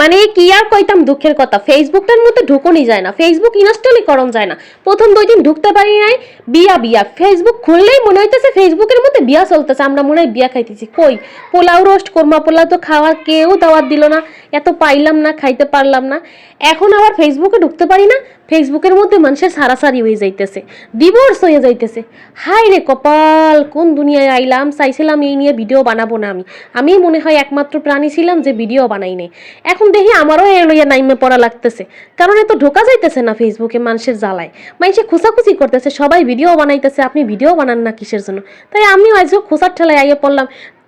মানে কি আর কইতাম দুঃখের কথা, ফেসবুকটার মধ্যে ঢুকোনি যায় না, ফেসবুক ইনস্টলই করন যায় না। প্রথম 2 দিন ঢুকতে পারি নাই, বিয়া বিয়া ফেসবুক খুললেই মনে হইতেছে ফেসবুকের মধ্যে বিয়া চলতেছে, আমরা মনে হয় বিয়া খাইতেছি। কই পোলাও রোস্ট কোরমা পোলাও তো খাওয়ার কেউ দাওয়াত দিল না, এত পাইলাম না, খাইতে পারলাম না। এখন আবার ফেসবুকে ঢুকতে পারি না, ফেসবুকের মধ্যে মানুষের সারাসারি হয়ে যাইতেছে, ডিভোর্স হয়ে যাইতেছে। হাই রে কপাল, কোন দুনিয়ায় আইলাম। চাইছিলাম এই নিয়ে ভিডিও বানাবো না, আমি মনে হয় একমাত্র প্রাণী ছিলাম যে ভিডিও বানাই নাই। এখন দেখি আমারও এ লইয়া নাইমে পড়া লাগতেছে, কারণ এত ঢোকা যাইতেছে না ফেসবুকে, মানুষের জ্বালায় মানুষে খুশাখুশি করতেছে, সবাই ভিডিও বানাইতেছে, আপনি ভিডিও বানান না কিসের জন্য? তাই আমিও আজকে খোসার ঠেলায় আইয়ে পড়লাম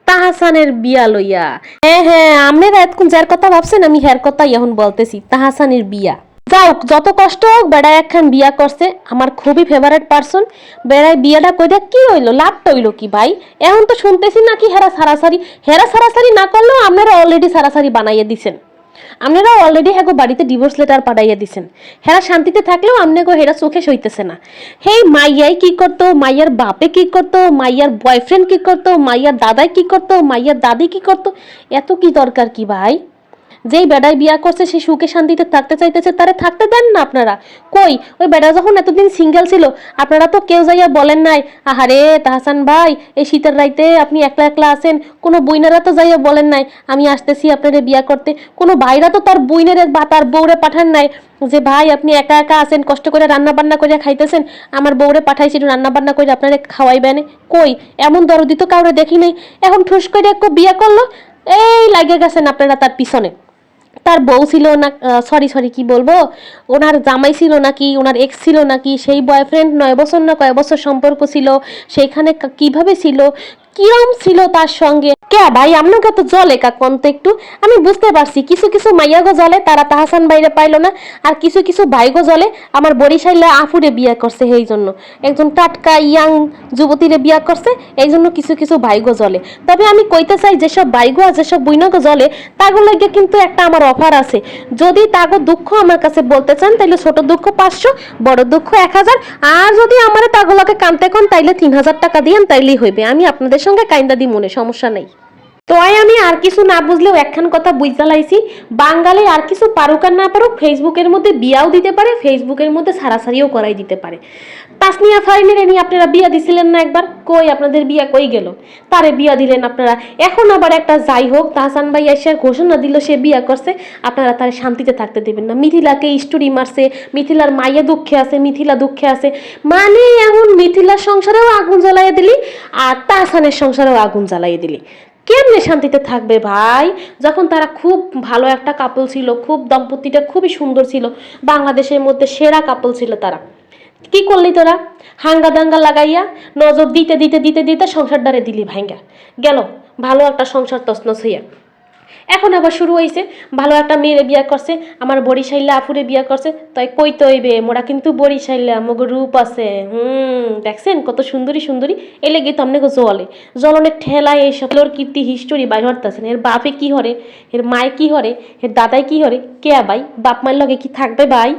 তাহাসানের বিয়া লইয়া। হ্যাঁ, আপনারা এতক্ষণ যার কথা ভাবছেন আমি হ্যার কথাই এখন বলতেছি, তাহাসানের বিয়া। যাও, যত কষ্ট হোক বেড়ায় একখান বিয়া করছে, আমার খুবই ফেভারিট পার্সন। বেড়ায় বিয়াটা কইরা কি হইলো, লাভ হইলো কি ভাই? এখন তো শুনতেছি নাকি হেরা সারাসারি না করলেও আপনারা অলরেডি সারাসারি বানাইয়া দিছেন, আপনারা অলরেডি হ্যাঁ বাড়িতে ডিভোর্স লেটার পাঠাইয়া দিছেন। হেরা শান্তিতে থাকলেও আপনাকে হেরা চোখে সইতেছে না। হেই মাইয়াই কি করতো, মাইয়ার বাপে কি করতো, মাইয়ার বয়ফ্রেন্ড কি করতো, মাইয়ার দাদাই কি করতো, মাইয়ার দাদি কি করতো, এত কি দরকার কি ভাই? যেই বেড়ায় বিয়া করছে সে সুখে শান্তিতে থাকতে চাইতেছে, তারে থাকতে দেন না আপনারা। কই ওই বেড়া যখন এতদিন সিঙ্গেল ছিল আপনারা তো কেউ যাইয়া বলেন নাই, আহারে তাহসান ভাই এই শীতের রাইতে আপনি একলা একলা আছেন, কোনো বইনারা তো যাইয়া বলেন নাই আমি আসতেছি আপনারে বিয়া করতে, কোনো ভাইরা তো তার বইনের বা তার বউরে পাঠান নাই যে ভাই আপনি একা একা আছেন, কষ্ট করে রান্না বান্না করে খাইতেছেন, আমার বউরে পাঠাইছি রান্না বান্না করে আপনারে খাওয়াইবেন। কই এমন দরদি তো কাউরে দেখি নাই। এখন ঠুস করে একটু বিয়া করলো, এই লাগে গেছেন আপনারা তার পিছনে। তার বউ ছিল না, সরি কি বলবো, ওনার জামাই ছিল নাকি, ওনার এক্স ছিল নাকি, সেই বয়ফ্রেন্ড 9 বছর না কয় বছর সম্পর্ক ছিল, সেইখানে কিভাবে ছিল, কিরম ছিল তার সঙ্গে। কে ভাই আপনাকে তো জলে কাকন তো একটু, আমি বুঝতে পারছি কিছু কিছু মাইয়াগো জলে তারা তাহাসান বাইরে পাইলো না, আর কিছু কিছু ভাইগো জলে আমার বরিশাইলে আফুরে বিয়া করছে, এই জন্য একজন টাটকা ইয়াং যুবতীরে বিয়া করছে, এই জন্য কিছু কিছু ভাইগো জলে। তবে আমি কইতে চাই যেসব ভাইগো আর যেসব বইনগো জলে তাগো লাগে কিন্তু একটা আমার অফার আছে, যদি তাগো দুঃখ আমার কাছে বলতে চান তাইলে ছোট দুঃখ 500, বড় দুঃখ 1000, আর যদি আমার তাগুলোকে কানতে কোন তাইলে 3000 টাকা দিয়েন, তাইলেই হইবে, আমি আপনাদের সঙ্গে কাইন্দা দি মনে, সমস্যা নাই। তো আমি আর কিছু না বুঝলেও একখান কথা বুঝতে লাইছি, বাঙালি আর কিছু পারুক আর না পারুক ফেসবুকের মধ্যে বিয়াও দিতে পারে, ফেসবুকের মধ্যে সারাসারিও করাই দিতে পারে। তাসনিয়া ফারিনের এনে আপনারা বিয়া দিছিলেন না একবার, কই আপনাদের বিয়া কই গেল? তারে বিয়া দিলেন আপনারা, এখন আবার একটা যাই হোক তাহসান ভাই এসে ঘোষণা দিল সে বিয়া করছে, আপনারা তারে শান্তিতে থাকতে দেবেন না। মিথিলাকে স্টোরি মারছে, মিথিলার মাইয়া দুঃখে আছে, মিথিলা দুঃখে আছে, মানে এখন মিথিলার সংসারেও আগুন জ্বালাইয়া দিলি আর তাহসানের সংসারেও আগুন জ্বালাইয়া দিলি। কেমনে শান্তিতে থাকবে ভাই, যখন তারা খুব ভালো একটা কাপল ছিল, খুব দম্পতিটা খুবই সুন্দর ছিল, বাংলাদেশের মধ্যে সেরা কাপল ছিল তারা। কি করলি তোরা? হাঙ্গা দাঙ্গা লাগাইয়া নজর দিতে দিতে দিতে দিতে সংসার দ্বারে দিলি ভাঙ্গা গেল, ভালো একটা সংসার তছনছ হইয়া। এখন আবার শুরু হয়েছে, ভালো একটা মেয়েরে বিয়া করছে, আমার বরিশাইলে আফুরে বিয়া করছে, তাই কইতে হইবে মোরা কিন্তু বরিশাইলে আমাকে রূপ আছে। দেখছেন কত সুন্দরী সুন্দরী, এ লেগে তো আপনাকে জলনের ঠেলায় এইসব লোর কীর্তি হিস্টোরি বাইর হরতেছেন। এর বাপে কি হরে, এর মায়ে কি হরে, এর দাদাই কি হরে, কে ভাই বাপ মায়ের লগে কি থাকবে ভাই?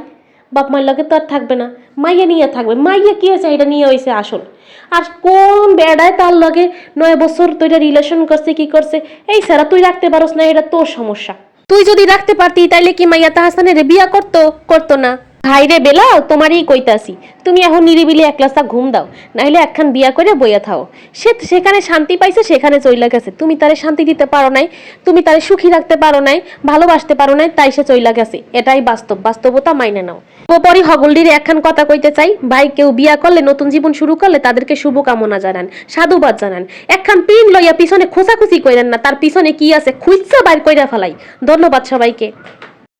বাপ মায়ের লগে তো আর থাকবে না, মাইয়া নিয়ে থাকবে। মাইয়া কি হয়েছে এটা নিয়ে হয়েছে আসল। আর কোন বেড়ায় তার লগে 9 বছর তুই রিলেশন করছে কি করছে, এই সারা তুই রাখতে পারস না, এটা তোর সমস্যা। তুই যদি রাখতে পারতি তাইলে কি মাইয়া তাহসানের বিয়া করতো না? ভাইরে বেলা তোমারই কইতাছি, তুমি এখন নিরিবিলি একলাসা ঘুম দাও, নাইলে একখান বিয়া করে বইয়া থাও। সে সেখানে শান্তি পাইছে, সেখানে চইলা গেছে, তুমি তারে শান্তি দিতে পারো নাই, তুমি তারে সুখী রাখতে পারো নাই, ভালোবাসতে পারো নাই, তাই সে চইলা গেছে। এটাই বাস্তব, বাস্তবতা মাইনে নাও। পরি হগলডিরে একখান কথা কইতে চাই, ভাই কেউ বিয়া করলে, নতুন জীবন শুরু করলে তাদেরকে শুভকামনা জানান, সাধুবাদ জানান। একখান পিন লইয়া পিছনে খোঁচাখুচি কইরেন না, তার পিছনে কি আছে খুঁজছা বাইর কইরা ফেলাই। ধন্যবাদ সবাইকে।